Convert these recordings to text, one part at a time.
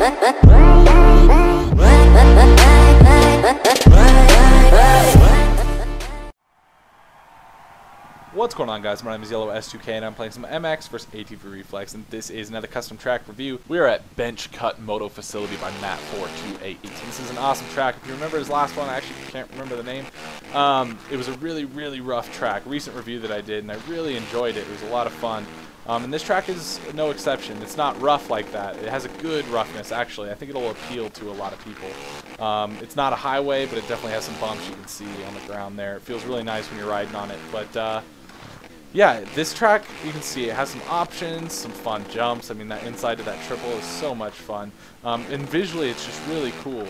What's going on, guys? My name is Yellow S2K and I'm playing some MX vs ATV REFLEX, and this is another custom track review. We are at Benchcut Moto facility by Matt428. This is an awesome track. If you remember his last one, I actually can't remember the name. It was a really rough track, recent review that I did, and I really enjoyed it. It was a lot of fun. And this track is no exception. It's not rough like that. It has a good roughness, actually. I think it'll appeal to a lot of people. It's not a highway, but it definitely has some bumps you can see on the ground there. It feels really nice when you're riding on it. But yeah, this track, you can see it has some options, some fun jumps. I mean, that inside of that triple is so much fun. And visually, it's just really cool.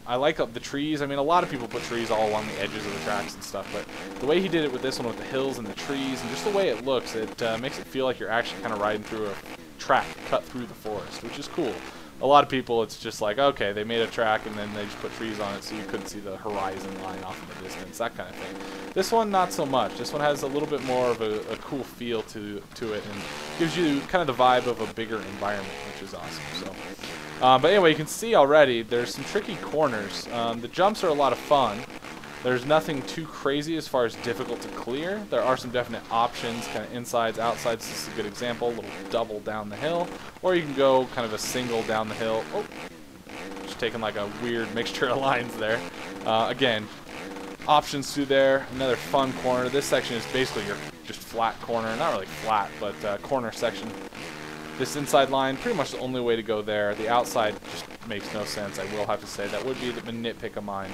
I like the trees. I mean, a lot of people put trees all along the edges of the tracks and stuff, but the way he did it with this one with the hills and the trees and just the way it looks, it makes it feel like you're actually kind of riding through a track cut through the forest, which is cool. A lot of people, it's just like, okay, they made a track and then they just put trees on it so you couldn't see the horizon line off in the distance, that kind of thing. This one, not so much. This one has a little bit more of a cool feel to it and gives you kind of the vibe of a bigger environment, which is awesome. So, but anyway, you can see already there's some tricky corners. The jumps are a lot of fun. There's nothing too crazy as far as difficult to clear. There are some definite options, kind of insides, outsides. This is a good example, a little double down the hill. Or you can go kind of a single down the hill. Oh, just taking like a weird mixture of lines there. Again, options through there. Another fun corner. This section is basically your just flat corner. Not really flat, but corner section. This inside line, pretty much the only way to go there. The outside just makes no sense, I will have to say. That would be the nitpick of mine.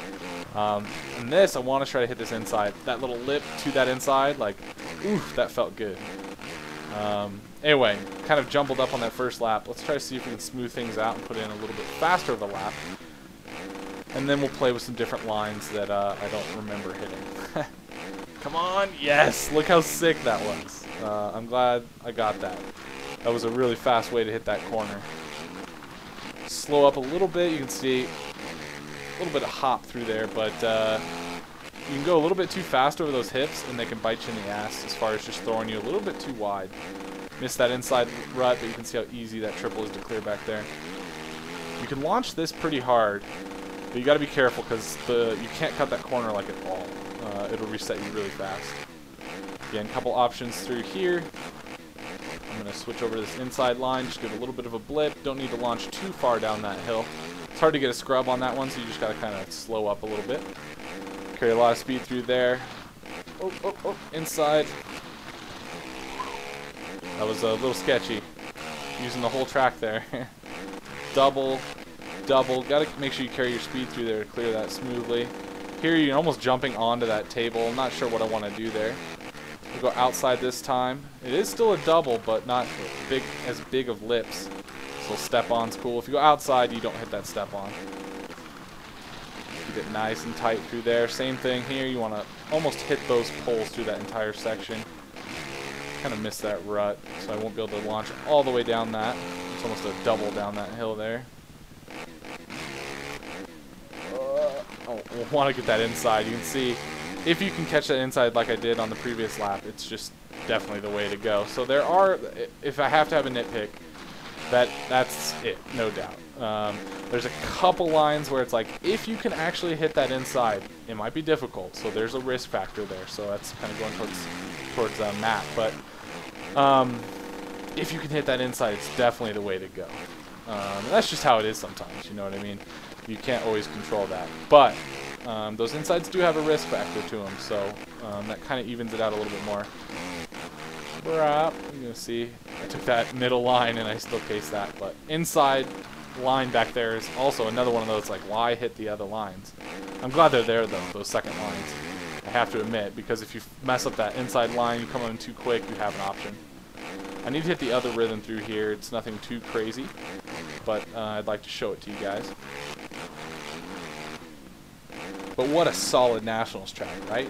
And this, I want to try to hit this inside. That little lip to that inside, like, oof, that felt good. Anyway, kind of jumbled up on that first lap. Let's try to see if we can smooth things out and put in a little bit faster of a lap. And then we'll play with some different lines that I don't remember hitting. Come on, yes! Look how sick that looks. I'm glad I got that. That was a really fast way to hit that corner. Slow up a little bit. You can see a little bit of hop through there, but you can go a little bit too fast over those hips, and they can bite you in the ass as far as just throwing you a little bit too wide. Missed that inside rut, but you can see how easy that triple is to clear back there. You can launch this pretty hard, but you got to be careful because you can't cut that corner like at all. It'll reset you really fast. Again, couple options through here. I'm going to switch over to this inside line, just give a little bit of a blip. Don't need to launch too far down that hill. It's hard to get a scrub on that one, so you just got to kind of slow up a little bit. Carry a lot of speed through there. Oh, inside. That was a little sketchy, using the whole track there. double. Got to make sure you carry your speed through there to clear that smoothly. Here you're almost jumping onto that table. I'm not sure what I want to do there. We'll go outside this time. It is still a double, but not as big of lips. So step-on's cool. If you go outside, you don't hit that step-on. Keep it nice and tight through there. Same thing here. You want to almost hit those poles through that entire section. Kind of missed that rut, so I won't be able to launch all the way down that. It's almost a double down that hill there. We'll want to get that inside. You can see, if you can catch that inside like I did on the previous lap, it's just definitely the way to go. So there are, if I have to have a nitpick, that's it, no doubt. There's a couple lines where it's like, if you can actually hit that inside, it might be difficult. So there's a risk factor there. So that's kind of going towards Matt. But if you can hit that inside, it's definitely the way to go. That's just how it is sometimes, you know what I mean? You can't always control that. But those insides do have a risk factor to them, so that kind of evens it out a little bit more. You're going to see, I took that middle line and I still cased that, but inside line back there is also another one of those, like, why hit the other lines? I'm glad they're there, though, those second lines, I have to admit, because if you mess up that inside line, you come in too quick, you have an option. I need to hit the other rhythm through here. It's nothing too crazy, but I'd like to show it to you guys. But what a solid Nationals track, right?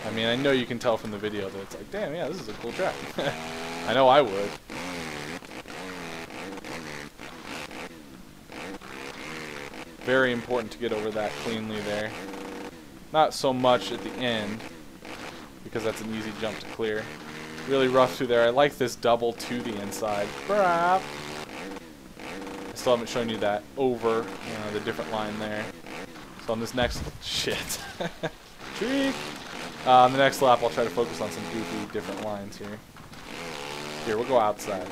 I mean, I know you can tell from the video that it's like, damn, yeah, this is a cool track. I know I would. Very important to get over that cleanly there. Not so much at the end, because that's an easy jump to clear. Really rough through there. I like this double to the inside. I still haven't shown you that over the different line there. So on this next shit, trick. On the next lap, I'll try to focus on some goofy different lines here. Here, we'll go outside.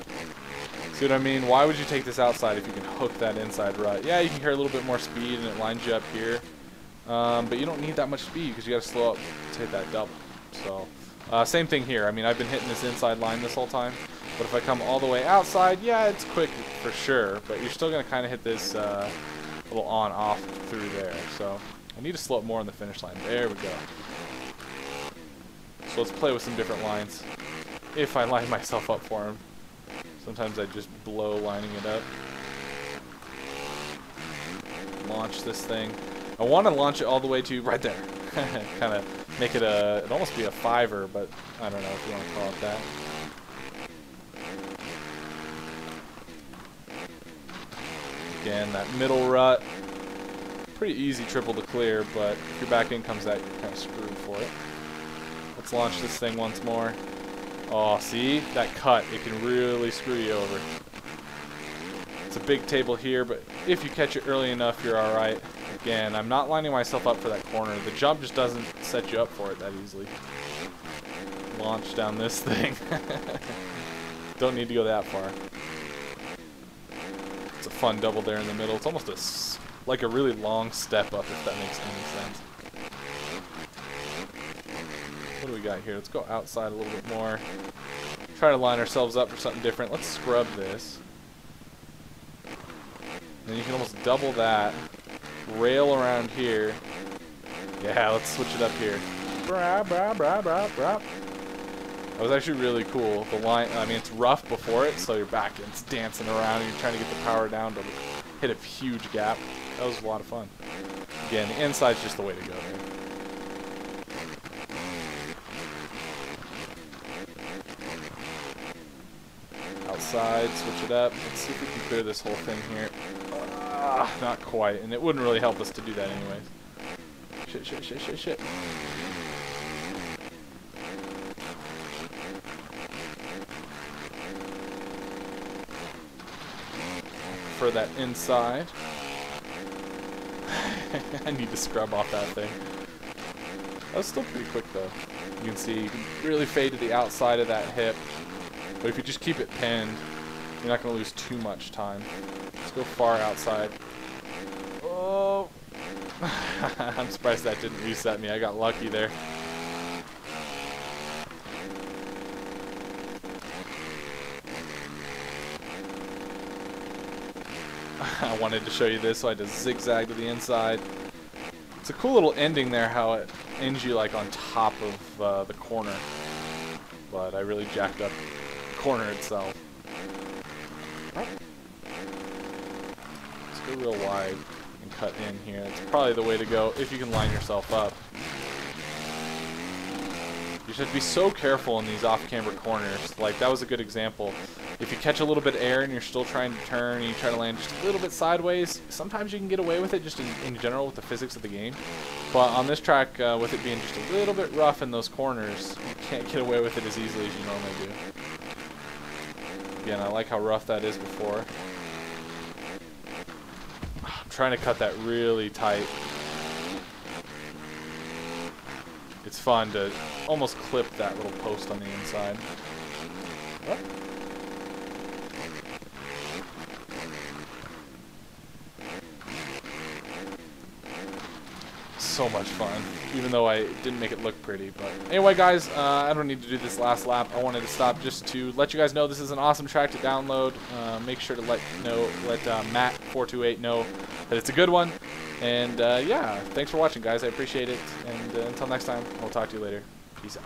See what I mean? Why would you take this outside if you can hook that inside rut? Yeah, you can carry a little bit more speed and it lines you up here. But you don't need that much speed because you got to slow up to hit that double. So, same thing here. I mean, I've been hitting this inside line this whole time. But if I come all the way outside, yeah, it's quick for sure. But you're still going to kind of hit this little on-off through there. So, I need to slow up more on the finish line. There we go. So let's play with some different lines. If I line myself up for them. Sometimes I just blow lining it up. Launch this thing. I want to launch it all the way to right there. Kind of make it it'd almost be a fiver, but I don't know if you want to call it that. Again, that middle rut. Pretty easy triple to clear, but if your back end comes out, you're kind of screwed for it. Let's launch this thing once more. Oh, see? That cut, it can really screw you over. It's a big table here, but if you catch it early enough, you're alright. Again, I'm not lining myself up for that corner. The jump just doesn't set you up for it that easily. Launch down this thing. Don't need to go that far. It's a fun double there in the middle. It's almost like a really long step up, if that makes any sense. What do we got here? Let's go outside a little bit more. Try to line ourselves up for something different. Let's scrub this. Then you can almost double that. Rail around here. Yeah, let's switch it up here. That was actually really cool. The line, I mean, it's rough before it, so your back end's dancing around and you're trying to get the power down to hit a huge gap. That was a lot of fun. Again, the inside's just the way to go there. Outside, switch it up. Let's see if we can clear this whole thing here. Not quite, and it wouldn't really help us to do that anyways. Shit, shit, shit, shit, shit. For that inside. I need to scrub off that thing. That was still pretty quick though. You can see you can really fade to the outside of that hip. But if you just keep it pinned, you're not going to lose too much time. Let's go far outside. Oh! I'm surprised that didn't reset me. I got lucky there. I wanted to show you this, so I had to zigzag to the inside. It's a cool little ending there, how it ends you like on top of the corner. But I really jacked up the corner itself. Let's go real wide and cut in here. It's probably the way to go if you can line yourself up. You just have to be so careful in these off-camber corners. Like, that was a good example. If you catch a little bit of air and you're still trying to turn and you try to land just a little bit sideways, sometimes you can get away with it just in general with the physics of the game. But on this track, with it being just a little bit rough in those corners, you can't get away with it as easily as you normally do. Again, I like how rough that is before. I'm trying to cut that really tight. It's fun to almost clip that little post on the inside. Oh. So much fun, even though I didn't make it look pretty. But anyway, guys, I don't need to do this last lap. I wanted to stop just to let you guys know this is an awesome track to download. Make sure to let Matt428 know that it's a good one. And yeah, thanks for watching, guys. I appreciate it. And until next time, I'll talk to you later. Peace out.